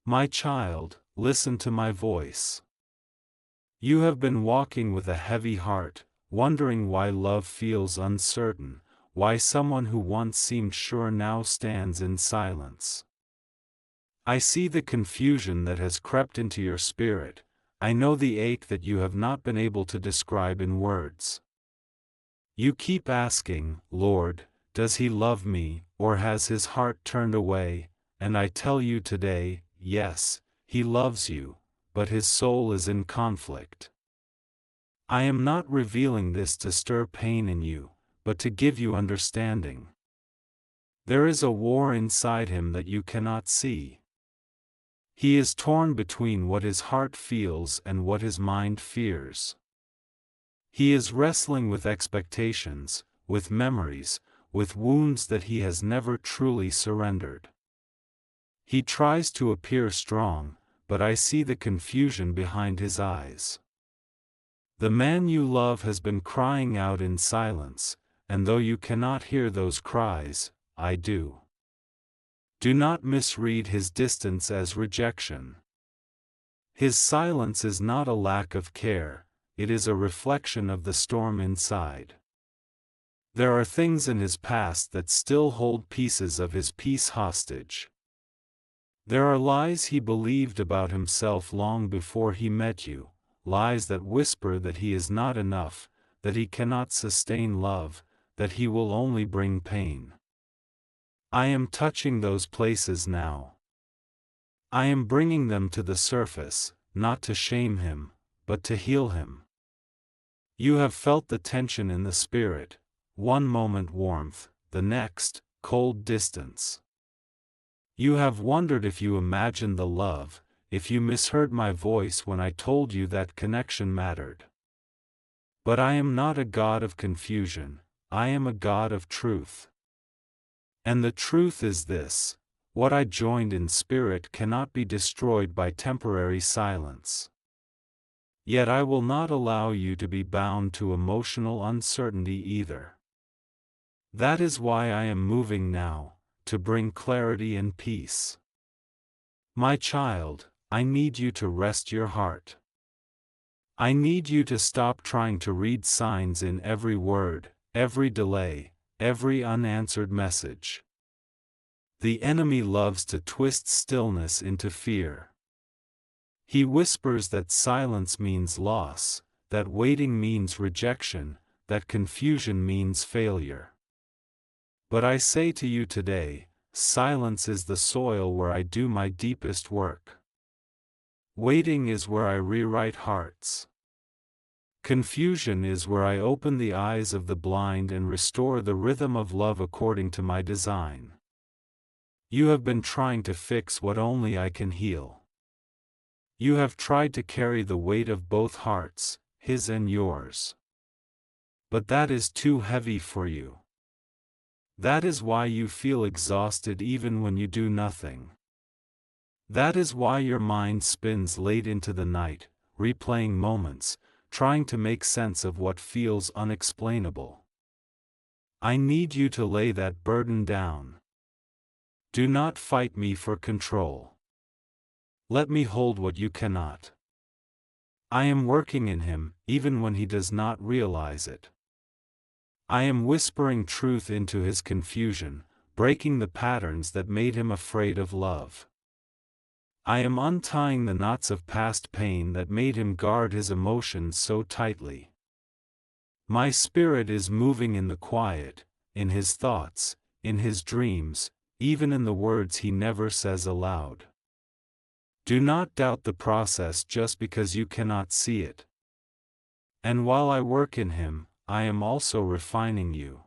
My child, listen to my voice. You have been walking with a heavy heart, wondering why love feels uncertain, why someone who once seemed sure now stands in silence. I see the confusion that has crept into your spirit. I know the ache that you have not been able to describe in words. You keep asking, Lord, does he love me, or has his heart turned away? And I tell you today, yes, he loves you, but his soul is in conflict. I am not revealing this to stir pain in you, but to give you understanding. There is a war inside him that you cannot see. He is torn between what his heart feels and what his mind fears. He is wrestling with expectations, with memories, with wounds that he has never truly surrendered. He tries to appear strong, but I see the confusion behind his eyes. The man you love has been crying out in silence, and though you cannot hear those cries, I do. Do not misread his distance as rejection. His silence is not a lack of care, it is a reflection of the storm inside. There are things in his past that still hold pieces of his peace hostage. There are lies he believed about himself long before he met you, lies that whisper that he is not enough, that he cannot sustain love, that he will only bring pain. I am touching those places now. I am bringing them to the surface, not to shame him, but to heal him. You have felt the tension in the spirit, one moment warmth, the next, cold distance. You have wondered if you imagined the love, if you misheard my voice when I told you that connection mattered. But I am not a God of confusion, I am a God of truth. And the truth is this: what I joined in spirit cannot be destroyed by temporary silence. Yet I will not allow you to be bound to emotional uncertainty either. That is why I am moving now, to bring clarity and peace. My child, I need you to rest your heart. I need you to stop trying to read signs in every word, every delay, every unanswered message. The enemy loves to twist stillness into fear. He whispers that silence means loss, that waiting means rejection, that confusion means failure. But I say to you today, silence is the soil where I do my deepest work. Waiting is where I rewrite hearts. Confusion is where I open the eyes of the blind and restore the rhythm of love according to my design. You have been trying to fix what only I can heal. You have tried to carry the weight of both hearts, his and yours. But that is too heavy for you. That is why you feel exhausted even when you do nothing. That is why your mind spins late into the night, replaying moments, trying to make sense of what feels unexplainable. I need you to lay that burden down. Do not fight me for control. Let me hold what you cannot. I am working in him, even when he does not realize it. I am whispering truth into his confusion, breaking the patterns that made him afraid of love. I am untying the knots of past pain that made him guard his emotions so tightly. My spirit is moving in the quiet, in his thoughts, in his dreams, even in the words he never says aloud. Do not doubt the process just because you cannot see it. And while I work in him, I am also refining you.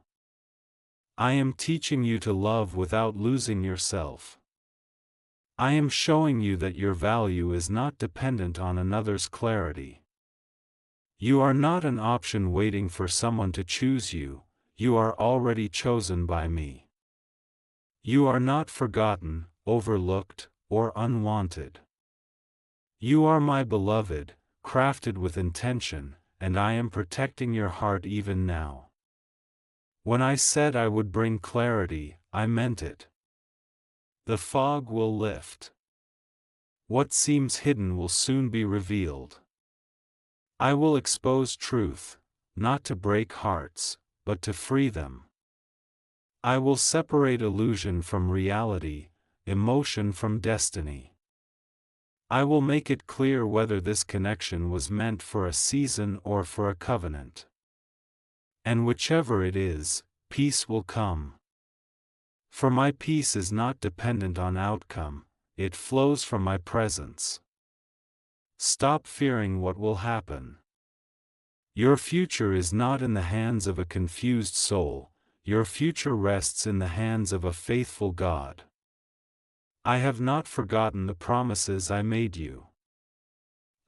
I am teaching you to love without losing yourself. I am showing you that your value is not dependent on another's clarity. You are not an option waiting for someone to choose you, you are already chosen by me. You are not forgotten, overlooked, or unwanted. You are my beloved, crafted with intention, and I am protecting your heart even now. When I said I would bring clarity, I meant it. The fog will lift. What seems hidden will soon be revealed. I will expose truth, not to break hearts, but to free them. I will separate illusion from reality, emotion from destiny. I will make it clear whether this connection was meant for a season or for a covenant. And whichever it is, peace will come. For my peace is not dependent on outcome, it flows from my presence. Stop fearing what will happen. Your future is not in the hands of a confused soul, your future rests in the hands of a faithful God. I have not forgotten the promises I made you.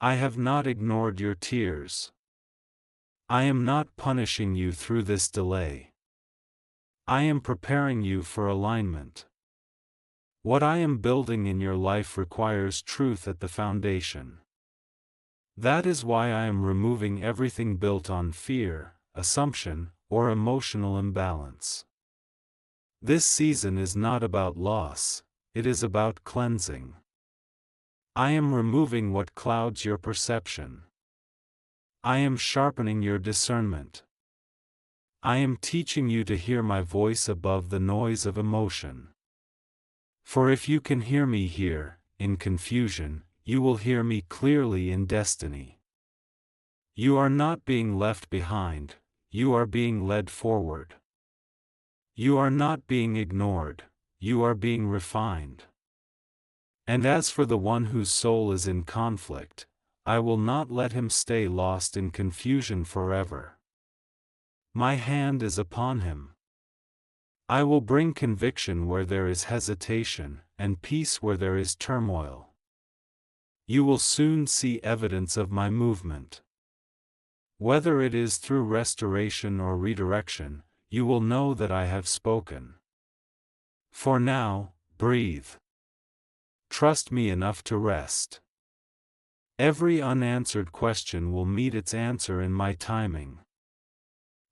I have not ignored your tears. I am not punishing you through this delay. I am preparing you for alignment. What I am building in your life requires truth at the foundation. That is why I am removing everything built on fear, assumption, or emotional imbalance. This season is not about loss, it is about cleansing. I am removing what clouds your perception. I am sharpening your discernment. I am teaching you to hear my voice above the noise of emotion. For if you can hear me here, in confusion, you will hear me clearly in destiny. You are not being left behind, you are being led forward. You are not being ignored, you are being refined. And as for the one whose soul is in conflict, I will not let him stay lost in confusion forever. My hand is upon him. I will bring conviction where there is hesitation, and peace where there is turmoil. You will soon see evidence of my movement. Whether it is through restoration or redirection, you will know that I have spoken. For now, breathe. Trust me enough to rest. Every unanswered question will meet its answer in my timing.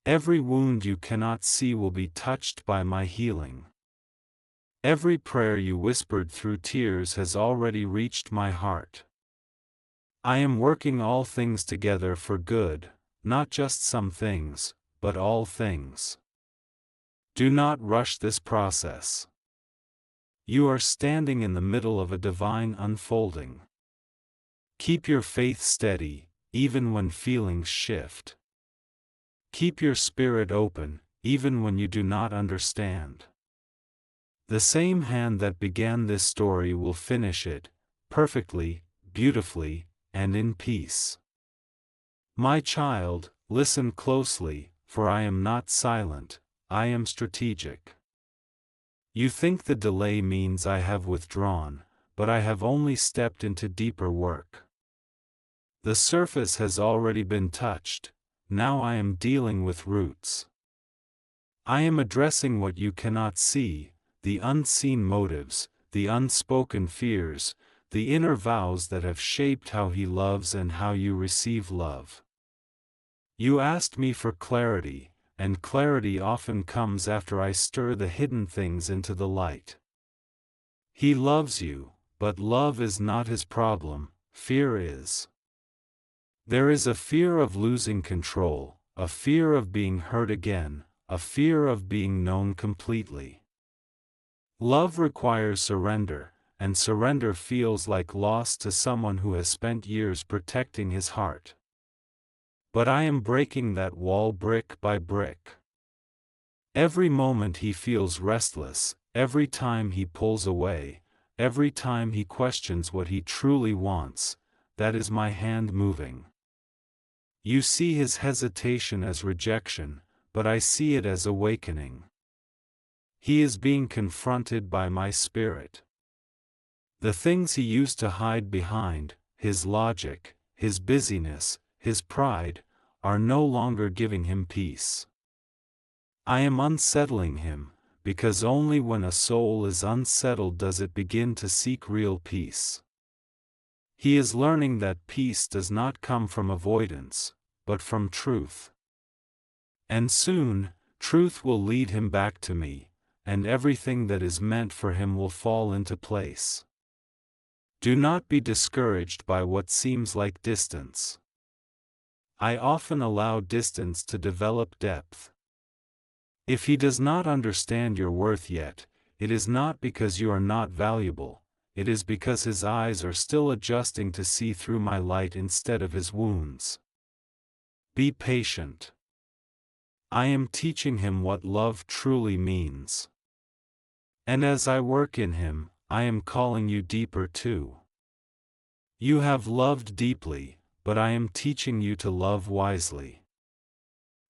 Every wound you cannot see will be touched by my healing. Every prayer you whispered through tears has already reached my heart. I am working all things together for good, not just some things, but all things. Do not rush this process. You are standing in the middle of a divine unfolding. Keep your faith steady, even when feelings shift. Keep your spirit open, even when you do not understand. The same hand that began this story will finish it, perfectly, beautifully, and in peace. My child, listen closely, for I am not silent, I am strategic. You think the delay means I have withdrawn, but I have only stepped into deeper work. The surface has already been touched, now I am dealing with roots. I am addressing what you cannot see, the unseen motives, the unspoken fears, the inner vows that have shaped how he loves and how you receive love. You asked me for clarity, and clarity often comes after I stir the hidden things into the light. He loves you, but love is not his problem, fear is. There is a fear of losing control, a fear of being hurt again, a fear of being known completely. Love requires surrender, and surrender feels like loss to someone who has spent years protecting his heart. But I am breaking that wall brick by brick. Every moment he feels restless, every time he pulls away, every time he questions what he truly wants, that is my hand moving. You see his hesitation as rejection, but I see it as awakening. He is being confronted by my spirit. The things he used to hide behind, his logic, his busyness, his pride, are no longer giving him peace. I am unsettling him, because only when a soul is unsettled does it begin to seek real peace. He is learning that peace does not come from avoidance, but from truth. And soon, truth will lead him back to me, and everything that is meant for him will fall into place. Do not be discouraged by what seems like distance. I often allow distance to develop depth. If he does not understand your worth yet, it is not because you are not valuable, it is because his eyes are still adjusting to see through my light instead of his wounds. Be patient. I am teaching him what love truly means. And as I work in him, I am calling you deeper too. You have loved deeply, but I am teaching you to love wisely.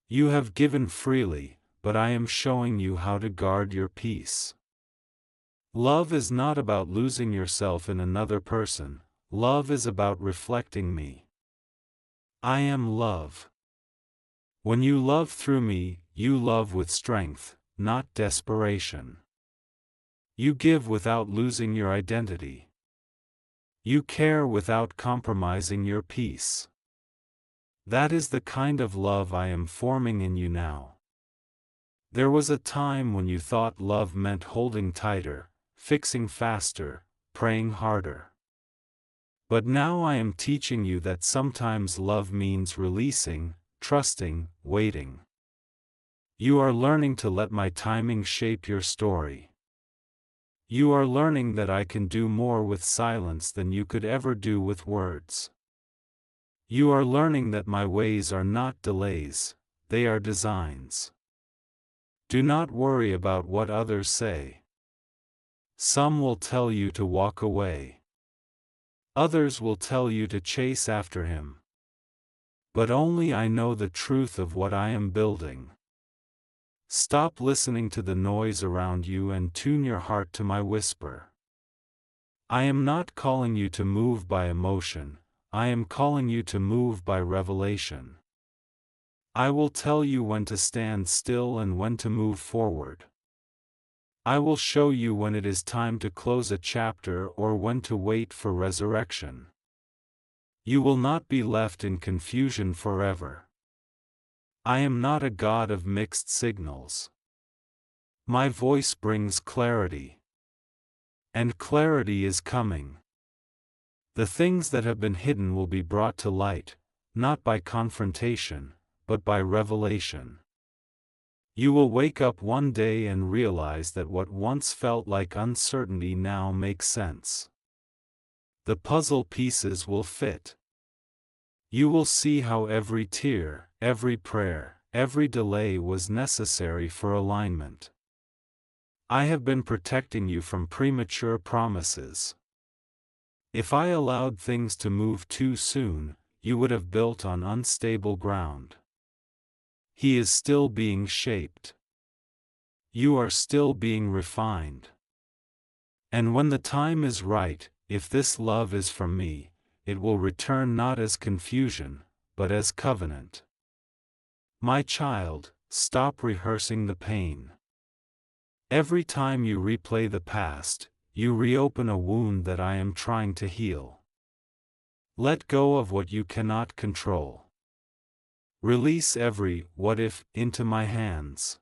You have given freely, but I am showing you how to guard your peace. Love is not about losing yourself in another person, love is about reflecting me. I am love. When you love through me, you love with strength, not desperation. You give without losing your identity. You care without compromising your peace. That is the kind of love I am forming in you now. There was a time when you thought love meant holding tighter, fixing faster, praying harder. But now I am teaching you that sometimes love means releasing, trusting, waiting. You are learning to let my timing shape your story. You are learning that I can do more with silence than you could ever do with words. You are learning that my ways are not delays, they are designs. Do not worry about what others say. Some will tell you to walk away. Others will tell you to chase after him. But only I know the truth of what I am building. Stop listening to the noise around you and tune your heart to my whisper. I am not calling you to move by emotion, I am calling you to move by revelation. I will tell you when to stand still and when to move forward. I will show you when it is time to close a chapter or when to wait for resurrection. You will not be left in confusion forever. I am not a God of mixed signals. My voice brings clarity. And clarity is coming. The things that have been hidden will be brought to light, not by confrontation, but by revelation. You will wake up one day and realize that what once felt like uncertainty now makes sense. The puzzle pieces will fit. You will see how every tear, every prayer, every delay was necessary for alignment. I have been protecting you from premature promises. If I allowed things to move too soon, you would have built on unstable ground. He is still being shaped. You are still being refined. And when the time is right, if this love is from me, it will return not as confusion, but as covenant. My child, stop rehearsing the pain. Every time you replay the past, you reopen a wound that I am trying to heal. Let go of what you cannot control. Release every what if into my hands.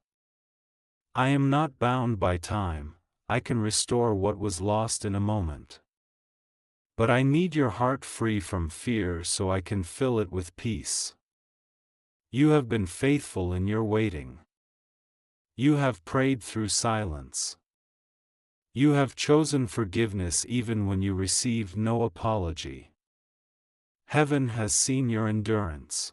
I am not bound by time, I can restore what was lost in a moment. But I need your heart free from fear so I can fill it with peace. You have been faithful in your waiting. You have prayed through silence. You have chosen forgiveness even when you received no apology. Heaven has seen your endurance.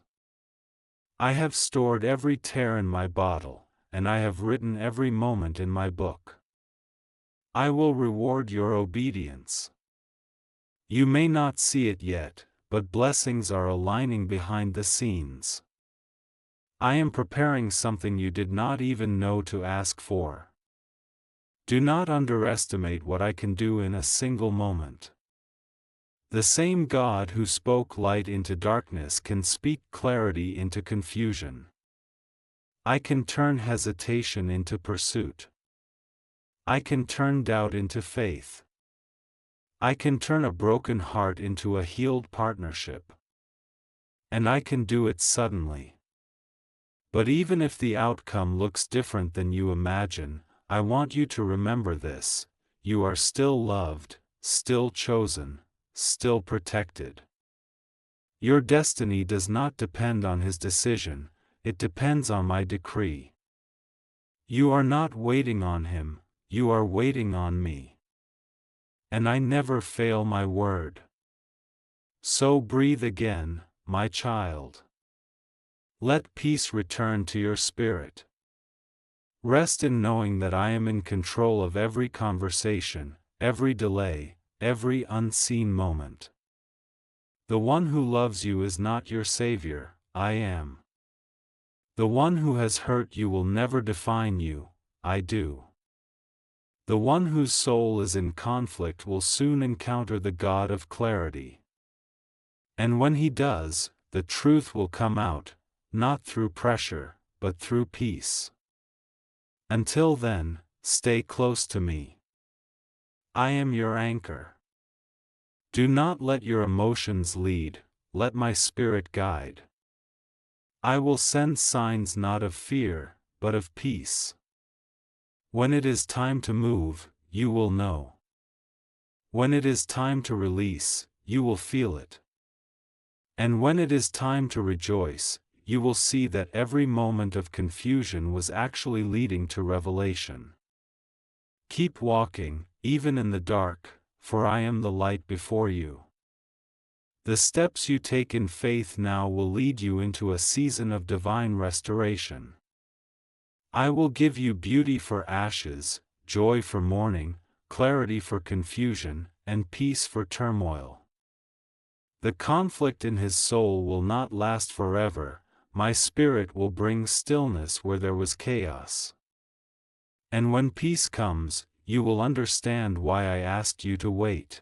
I have stored every tear in my bottle, and I have written every moment in my book. I will reward your obedience. You may not see it yet, but blessings are aligning behind the scenes. I am preparing something you did not even know to ask for. Do not underestimate what I can do in a single moment. The same God who spoke light into darkness can speak clarity into confusion. I can turn hesitation into pursuit. I can turn doubt into faith. I can turn a broken heart into a healed partnership. And I can do it suddenly. But even if the outcome looks different than you imagine, I want you to remember this: you are still loved, still chosen, still protected. Your destiny does not depend on his decision, it depends on my decree. You are not waiting on him, you are waiting on me. And I never fail my word. So breathe again, my child. Let peace return to your spirit. Rest in knowing that I am in control of every conversation, every delay, every unseen moment. The one who loves you is not your savior, I am. The one who has hurt you will never define you, I do. The one whose soul is in conflict will soon encounter the God of clarity. And when he does, the truth will come out, not through pressure, but through peace. Until then, stay close to me. I am your anchor. Do not let your emotions lead, let my spirit guide. I will send signs not of fear, but of peace. When it is time to move, you will know. When it is time to release, you will feel it. And when it is time to rejoice, you will see that every moment of confusion was actually leading to revelation. Keep walking, even in the dark, for I am the light before you. The steps you take in faith now will lead you into a season of divine restoration. I will give you beauty for ashes, joy for mourning, clarity for confusion, and peace for turmoil. The conflict in his soul will not last forever, my spirit will bring stillness where there was chaos. And when peace comes, you will understand why I asked you to wait.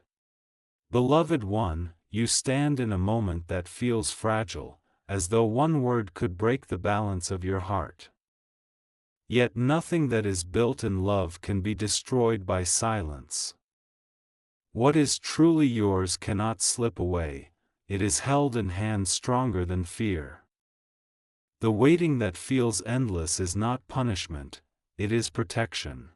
Beloved one, you stand in a moment that feels fragile, as though one word could break the balance of your heart. Yet nothing that is built in love can be destroyed by silence. What is truly yours cannot slip away, it is held in hands stronger than fear. The waiting that feels endless is not punishment, it is protection.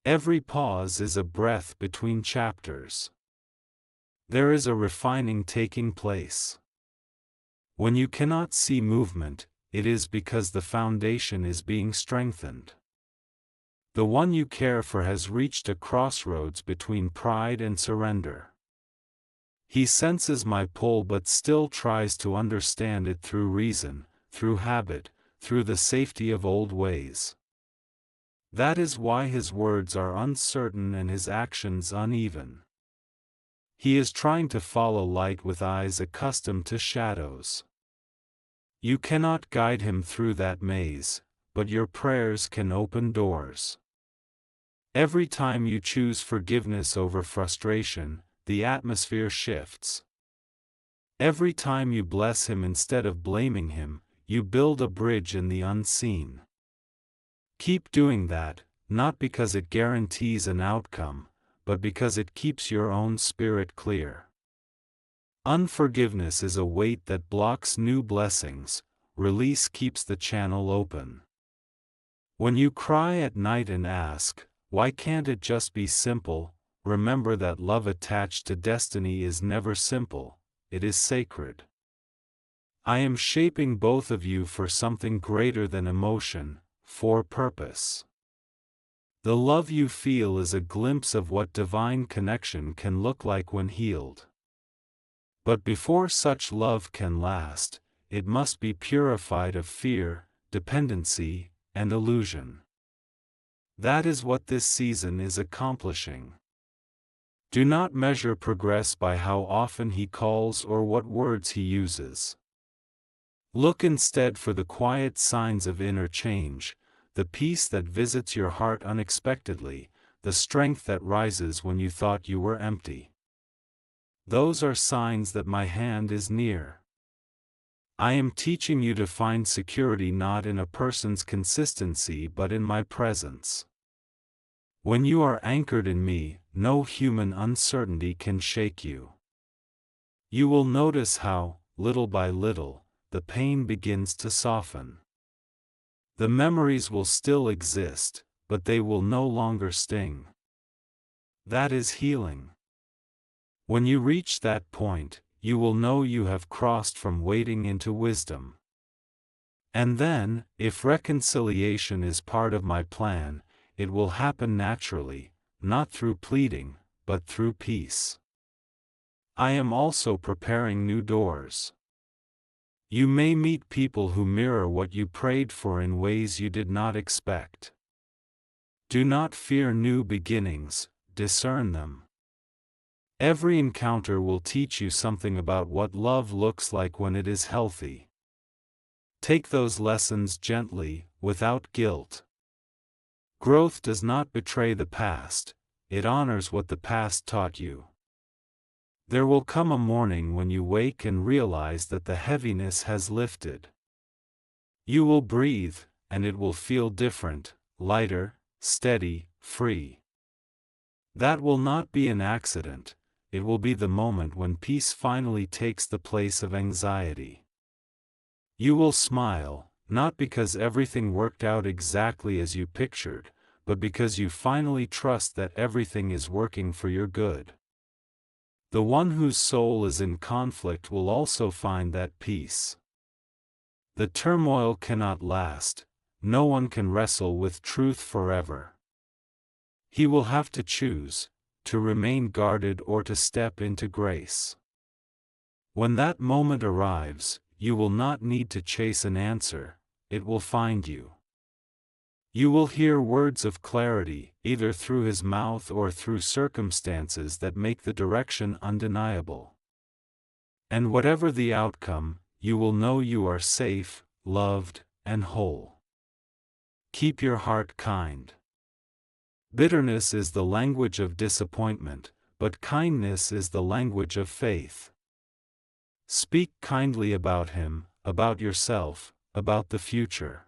Every pause is a breath between chapters. There is a refining taking place. When you cannot see movement, it is because the foundation is being strengthened. The one you care for has reached a crossroads between pride and surrender. He senses my pull but still tries to understand it through reason, through habit, through the safety of old ways. That is why his words are uncertain and his actions uneven. He is trying to follow light with eyes accustomed to shadows. You cannot guide him through that maze, but your prayers can open doors. Every time you choose forgiveness over frustration, the atmosphere shifts. Every time you bless him instead of blaming him, you build a bridge in the unseen. Keep doing that, not because it guarantees an outcome, but because it keeps your own spirit clear. Unforgiveness is a weight that blocks new blessings, release keeps the channel open. When you cry at night and ask, why can't it just be simple? Remember that love attached to destiny is never simple, it is sacred. I am shaping both of you for something greater than emotion, for purpose. The love you feel is a glimpse of what divine connection can look like when healed. But before such love can last, it must be purified of fear, dependency, and illusion. That is what this season is accomplishing. Do not measure progress by how often he calls or what words he uses. Look instead for the quiet signs of inner change, the peace that visits your heart unexpectedly, the strength that rises when you thought you were empty. Those are signs that my hand is near. I am teaching you to find security not in a person's consistency but in my presence. When you are anchored in me, no human uncertainty can shake you. You will notice how, little by little, the pain begins to soften. The memories will still exist, but they will no longer sting. That is healing. When you reach that point, you will know you have crossed from waiting into wisdom. And then, if reconciliation is part of my plan, it will happen naturally, not through pleading, but through peace. I am also preparing new doors. You may meet people who mirror what you prayed for in ways you did not expect. Do not fear new beginnings, discern them. Every encounter will teach you something about what love looks like when it is healthy. Take those lessons gently, without guilt. Growth does not betray the past, it honors what the past taught you. There will come a morning when you wake and realize that the heaviness has lifted. You will breathe, and it will feel different, lighter, steady, free. That will not be an accident, it will be the moment when peace finally takes the place of anxiety. You will smile, not because everything worked out exactly as you pictured, but because you finally trust that everything is working for your good. The one whose soul is in conflict will also find that peace. The turmoil cannot last, no one can wrestle with truth forever. He will have to choose, to remain guarded or to step into grace. When that moment arrives, you will not need to chase an answer, it will find you. You will hear words of clarity, either through his mouth or through circumstances that make the direction undeniable. And whatever the outcome, you will know you are safe, loved, and whole. Keep your heart kind. Bitterness is the language of disappointment, but kindness is the language of faith. Speak kindly about him, about yourself, about the future.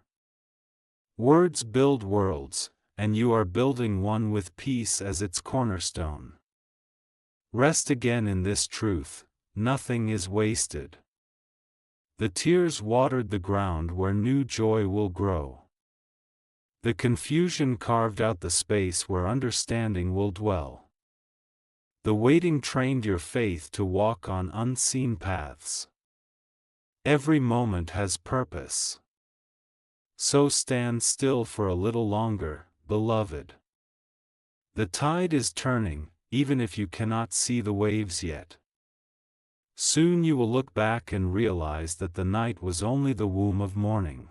Words build worlds, and you are building one with peace as its cornerstone. Rest again in this truth, nothing is wasted. The tears watered the ground where new joy will grow. The confusion carved out the space where understanding will dwell. The waiting trained your faith to walk on unseen paths. Every moment has purpose. So stand still for a little longer, beloved. The tide is turning, even if you cannot see the waves yet. Soon you will look back and realize that the night was only the womb of morning.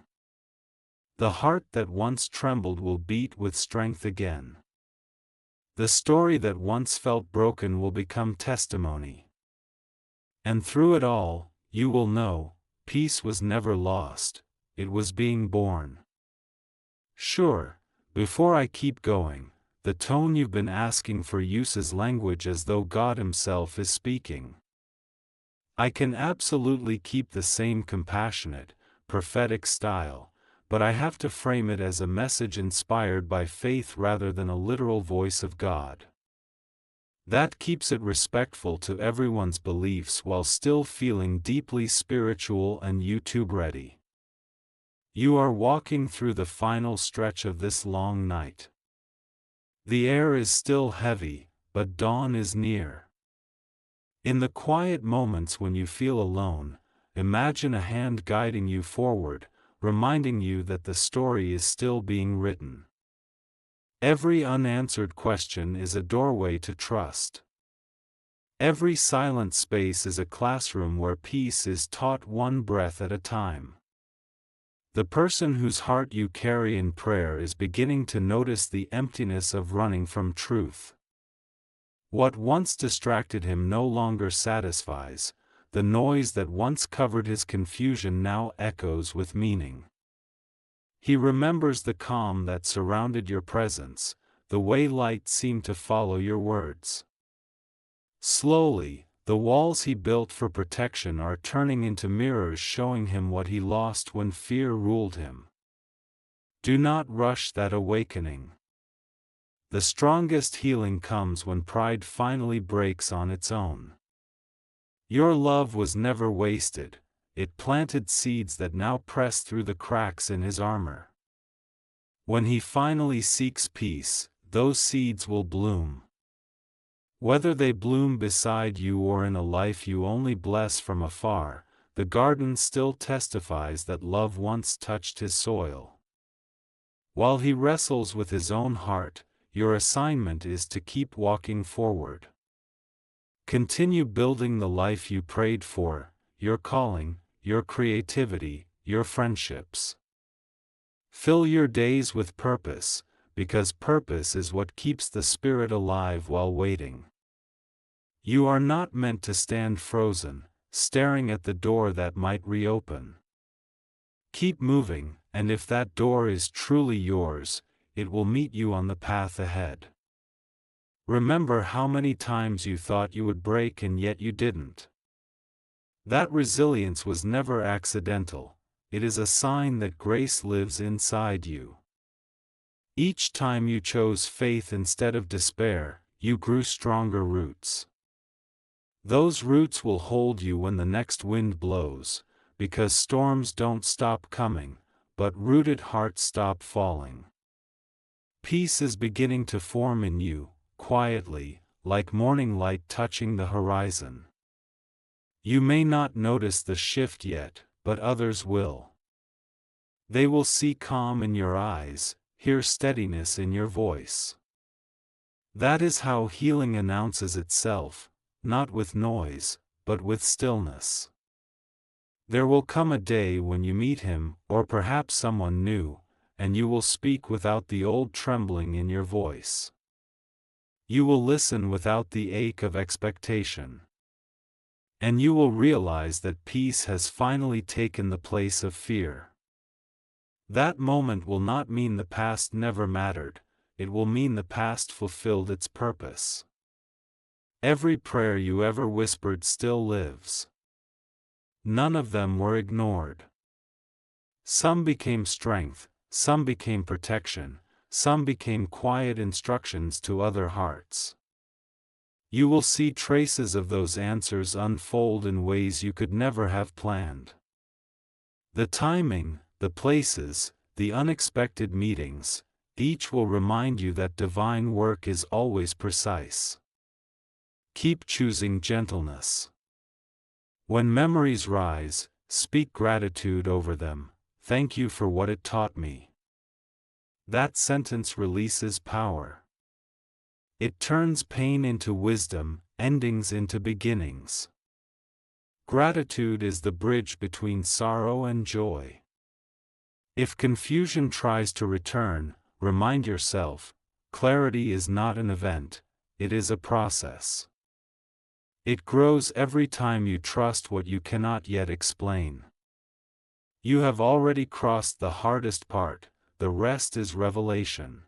The heart that once trembled will beat with strength again. The story that once felt broken will become testimony. And through it all, you will know, peace was never lost, it was being born. Sure, before I keep going, the tone you've been asking for uses language as though God Himself is speaking. I can absolutely keep the same compassionate, prophetic style, but I have to frame it as a message inspired by faith rather than a literal voice of God. That keeps it respectful to everyone's beliefs while still feeling deeply spiritual and YouTube ready. You are walking through the final stretch of this long night. The air is still heavy, but dawn is near. In the quiet moments when you feel alone, imagine a hand guiding you forward, reminding you that the story is still being written. Every unanswered question is a doorway to trust. Every silent space is a classroom where peace is taught one breath at a time. The person whose heart you carry in prayer is beginning to notice the emptiness of running from truth. What once distracted him no longer satisfies, the noise that once covered his confusion now echoes with meaning. He remembers the calm that surrounded your presence, the way light seemed to follow your words. Slowly, the walls he built for protection are turning into mirrors showing him what he lost when fear ruled him. Do not rush that awakening. The strongest healing comes when pride finally breaks on its own. Your love was never wasted, it planted seeds that now press through the cracks in his armor. When he finally seeks peace, those seeds will bloom. Whether they bloom beside you or in a life you only bless from afar, the garden still testifies that love once touched his soil. While he wrestles with his own heart, your assignment is to keep walking forward. Continue building the life you prayed for, your calling, your creativity, your friendships. Fill your days with purpose, because purpose is what keeps the spirit alive while waiting. You are not meant to stand frozen, staring at the door that might reopen. Keep moving, and if that door is truly yours, it will meet you on the path ahead. Remember how many times you thought you would break and yet you didn't. That resilience was never accidental, it is a sign that grace lives inside you. Each time you chose faith instead of despair, you grew stronger roots. Those roots will hold you when the next wind blows, because storms don't stop coming, but rooted hearts stop falling. Peace is beginning to form in you, quietly, like morning light touching the horizon. You may not notice the shift yet, but others will. They will see calm in your eyes, hear steadiness in your voice. That is how healing announces itself, not with noise, but with stillness. There will come a day when you meet him, or perhaps someone new, and you will speak without the old trembling in your voice. You will listen without the ache of expectation. And you will realize that peace has finally taken the place of fear. That moment will not mean the past never mattered, it will mean the past fulfilled its purpose. Every prayer you ever whispered still lives. None of them were ignored. Some became strength, some became protection, some became quiet instructions to other hearts. You will see traces of those answers unfold in ways you could never have planned. The timing, the places, the unexpected meetings, each will remind you that divine work is always precise. Keep choosing gentleness. When memories rise, speak gratitude over them. Thank you for what it taught me. That sentence releases power. It turns pain into wisdom, endings into beginnings. Gratitude is the bridge between sorrow and joy. If confusion tries to return, remind yourself, clarity is not an event, it is a process. It grows every time you trust what you cannot yet explain. You have already crossed the hardest part, the rest is revelation.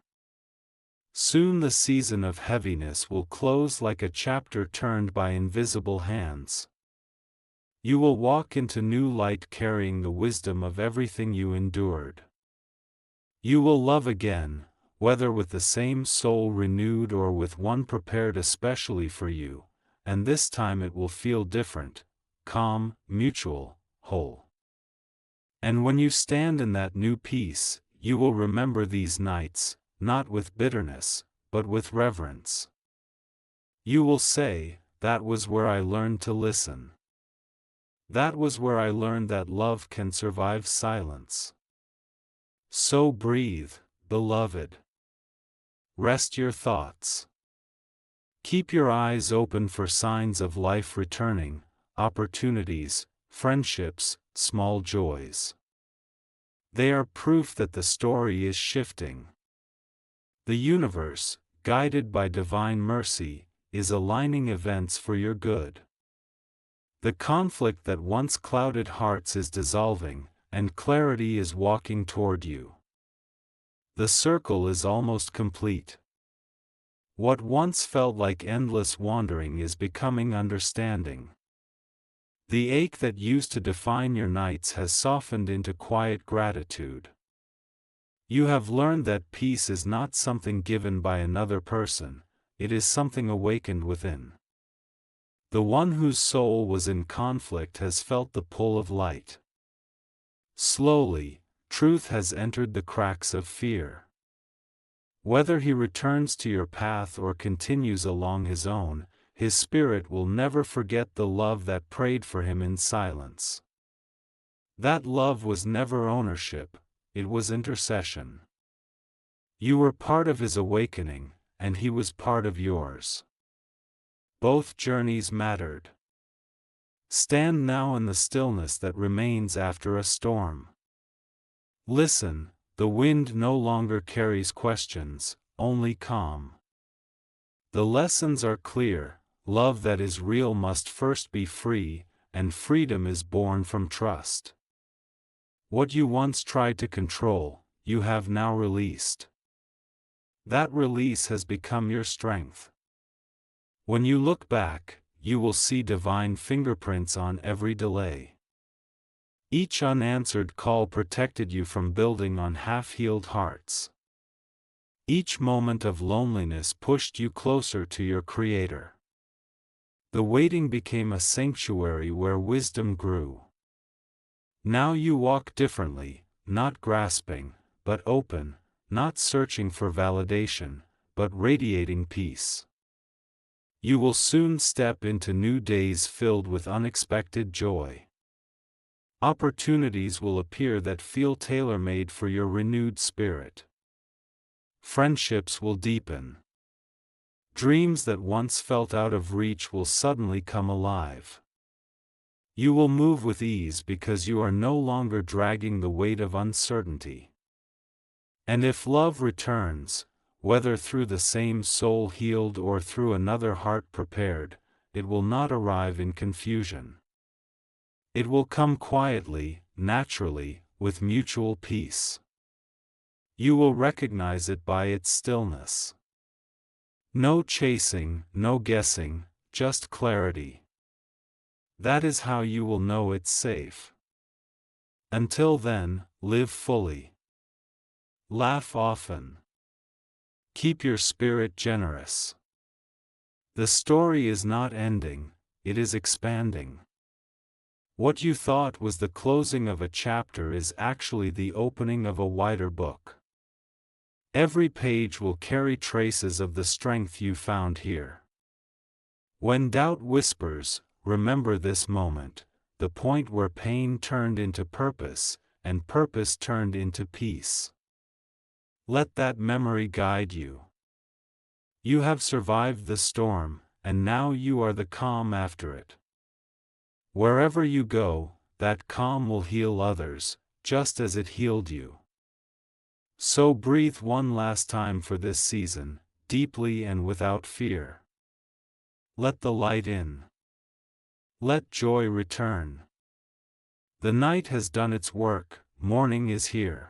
Soon the season of heaviness will close like a chapter turned by invisible hands. You will walk into new light carrying the wisdom of everything you endured. You will love again, whether with the same soul renewed or with one prepared especially for you, and this time it will feel different, calm, mutual, whole. And when you stand in that new peace, you will remember these nights, not with bitterness, but with reverence. You will say, that was where I learned to listen. That was where I learned that love can survive silence. So breathe, beloved. Rest your thoughts. Keep your eyes open for signs of life returning, opportunities, friendships, small joys. They are proof that the story is shifting. The universe, guided by divine mercy, is aligning events for your good. The conflict that once clouded hearts is dissolving, and clarity is walking toward you. The circle is almost complete. What once felt like endless wandering is becoming understanding. The ache that used to define your nights has softened into quiet gratitude. You have learned that peace is not something given by another person, it is something awakened within. The one whose soul was in conflict has felt the pull of light. Slowly, truth has entered the cracks of fear. Whether he returns to your path or continues along his own, his spirit will never forget the love that prayed for him in silence. That love was never ownership, it was intercession. You were part of his awakening, and he was part of yours. Both journeys mattered. Stand now in the stillness that remains after a storm. Listen, the wind no longer carries questions, only calm. The lessons are clear, love that is real must first be free, and freedom is born from trust. What you once tried to control, you have now released. That release has become your strength. When you look back, you will see divine fingerprints on every delay. Each unanswered call protected you from building on half-healed hearts. Each moment of loneliness pushed you closer to your Creator. The waiting became a sanctuary where wisdom grew. Now you walk differently, not grasping, but open, not searching for validation, but radiating peace. You will soon step into new days filled with unexpected joy. Opportunities will appear that feel tailor-made for your renewed spirit. Friendships will deepen. Dreams that once felt out of reach will suddenly come alive. You will move with ease because you are no longer dragging the weight of uncertainty. And if love returns, whether through the same soul healed or through another heart prepared, it will not arrive in confusion. It will come quietly, naturally, with mutual peace. You will recognize it by its stillness. No chasing, no guessing, just clarity. That is how you will know it's safe. Until then, live fully. Laugh often. Keep your spirit generous. The story is not ending, it is expanding. What you thought was the closing of a chapter is actually the opening of a wider book. Every page will carry traces of the strength you found here. When doubt whispers, remember this moment, the point where pain turned into purpose, and purpose turned into peace. Let that memory guide you. You have survived the storm, and now you are the calm after it. Wherever you go, that calm will heal others, just as it healed you. So breathe one last time for this season, deeply and without fear. Let the light in. Let joy return. The night has done its work, morning is here.